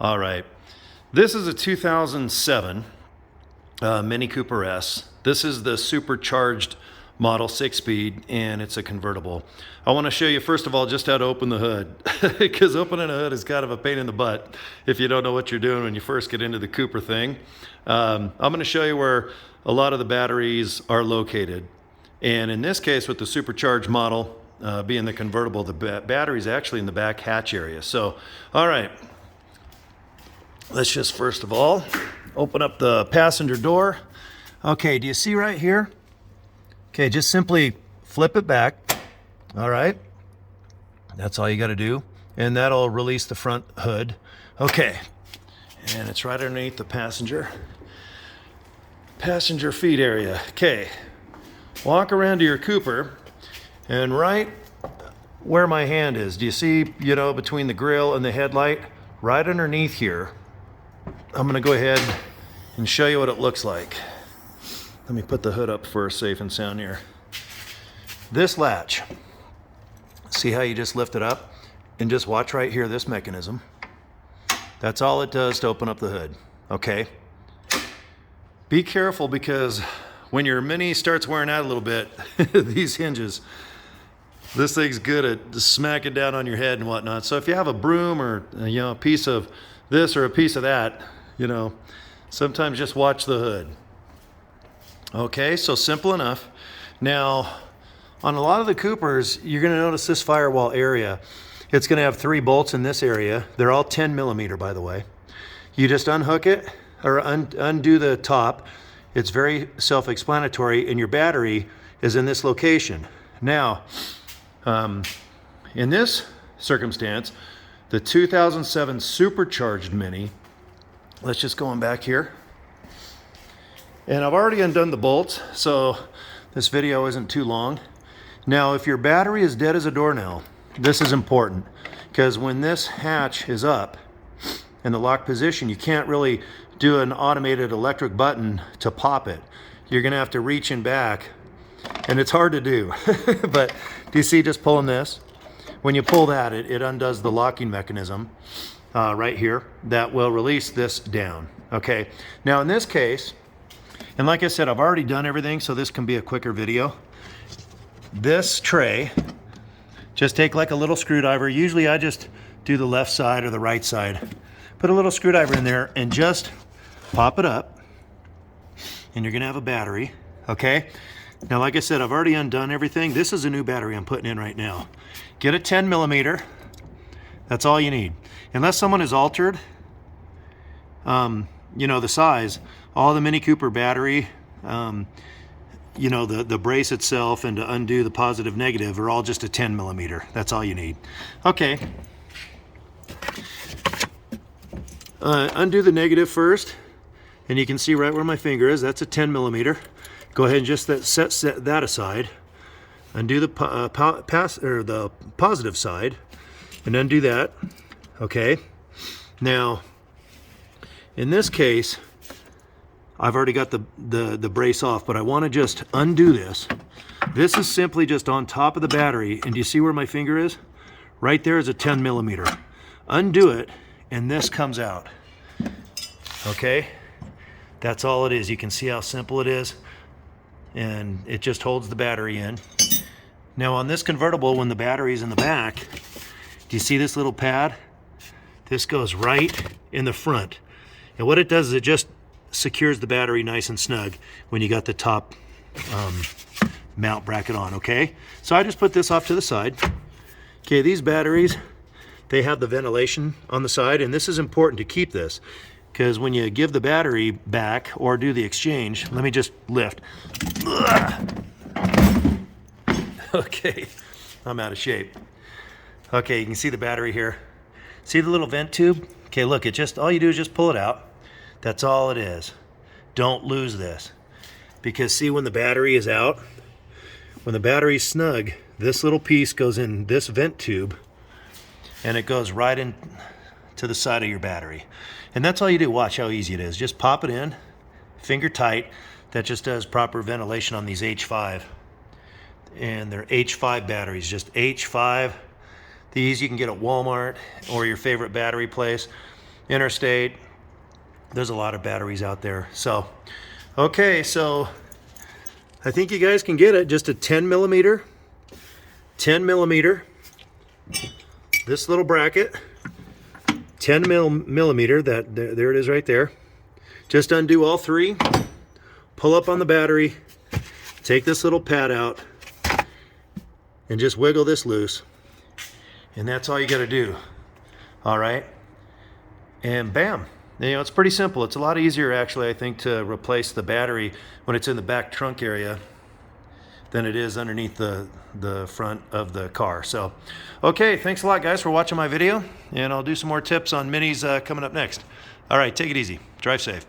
All right. This is a 2007 Mini Cooper S. This is the Supercharged model 6-speed, and it's a convertible. I want to show you first of all just how to open the hood, because opening a hood is kind of a pain in the butt if you don't know what you're doing when you first get into the Cooper thing. I'm going to show you where a lot of the batteries are located, and in this case with the Supercharged model being the convertible, the battery's actually in the back hatch area. So all right, let's just first of all open up the passenger door. Okay, do you see right here? Okay, just simply flip it back. All right, that's all you got to do, and that'll release the front hood. Okay, and it's right underneath the passenger feet area. Okay, walk around to your Cooper, and right where my hand is, do you see, between the grill and the headlight, right underneath here, I'm gonna go ahead and show you what it looks like. Let me put the hood up for safe and sound here. This latch, see how you just lift it up? And just watch right here, this mechanism. That's all it does to open up the hood, okay? Be careful, because when your Mini starts wearing out a little bit, these hinges, this thing's good at smacking down on your head and whatnot. So if you have a broom or a piece of this or a piece of that, sometimes just watch the hood. Okay, so simple enough. Now, on a lot of the Coopers, you're going to notice this firewall area. It's going to have 3 bolts in this area. They're all 10 millimeter, by the way. You just unhook it or undo the top. It's very self-explanatory, and your battery is in this location. Now, in this circumstance, the 2007 Supercharged Mini, let's just go on back here. And I've already undone the bolts, so this video isn't too long. Now, if your battery is dead as a doornail, this is important, because when this hatch is up in the lock position, you can't really do an automated electric button to pop it. You're gonna have to reach in back, and it's hard to do. But do you see, just pulling this? When you pull that, it undoes the locking mechanism right here that will release this down. Okay, now in this case, and like I said, I've already done everything, so this can be a quicker video. This tray, just take like a little screwdriver. Usually I just do the left side or the right side. Put a little screwdriver in there and just pop it up, and you're gonna have a battery, okay? Now, like I said, I've already undone everything. This is a new battery I'm putting in right now. Get a 10 millimeter. That's all you need. Unless someone has altered, the size, all the Mini Cooper battery, the brace itself, and to undo the positive negative are all just a 10 millimeter. That's all you need. Okay. Undo the negative first, and you can see right where my finger is. That's a 10 millimeter. Go ahead and just set that aside. Undo the the positive side, and undo that. Okay. Now, in this case, I've already got the brace off, but I want to just undo this. This is simply just on top of the battery, and do you see where my finger is? Right there is a 10 millimeter. Undo it, and this comes out. Okay? That's all it is. You can see how simple it is, and it just holds the battery in. Now on this convertible, when the battery's in the back, do you see this little pad? This goes right in the front. And what it does is it just secures the battery nice and snug when you got the top mount bracket on, okay? So I just put this off to the side. Okay, these batteries, they have the ventilation on the side, and this is important to keep this, because when you give the battery back or do the exchange, let me just lift. Okay, I'm out of shape. Okay, you can see the battery here. See the little vent tube? Okay, look, all you do is just pull it out. That's all it is. Don't lose this. Because see, when the battery is out, when the battery's snug, this little piece goes in this vent tube, and it goes right in to the side of your battery. And that's all you do. Watch how easy it is. Just pop it in, finger tight. That just does proper ventilation on these H5. And they're H5 batteries, just H5. These you can get at Walmart or your favorite battery place. interstate. There's a lot of batteries out there. So, okay, so I think you guys can get it. Just a 10 millimeter, this little bracket, 10 millimeter, there it is right there. Just undo all three, pull up on the battery, take this little pad out, and just wiggle this loose. And that's all you got to do. All right. And bam. You know, it's pretty simple. It's a lot easier, actually, I think, to replace the battery when it's in the back trunk area than it is underneath the front of the car. So, okay, thanks a lot, guys, for watching my video, and I'll do some more tips on minis coming up next. All right, take it easy. Drive safe.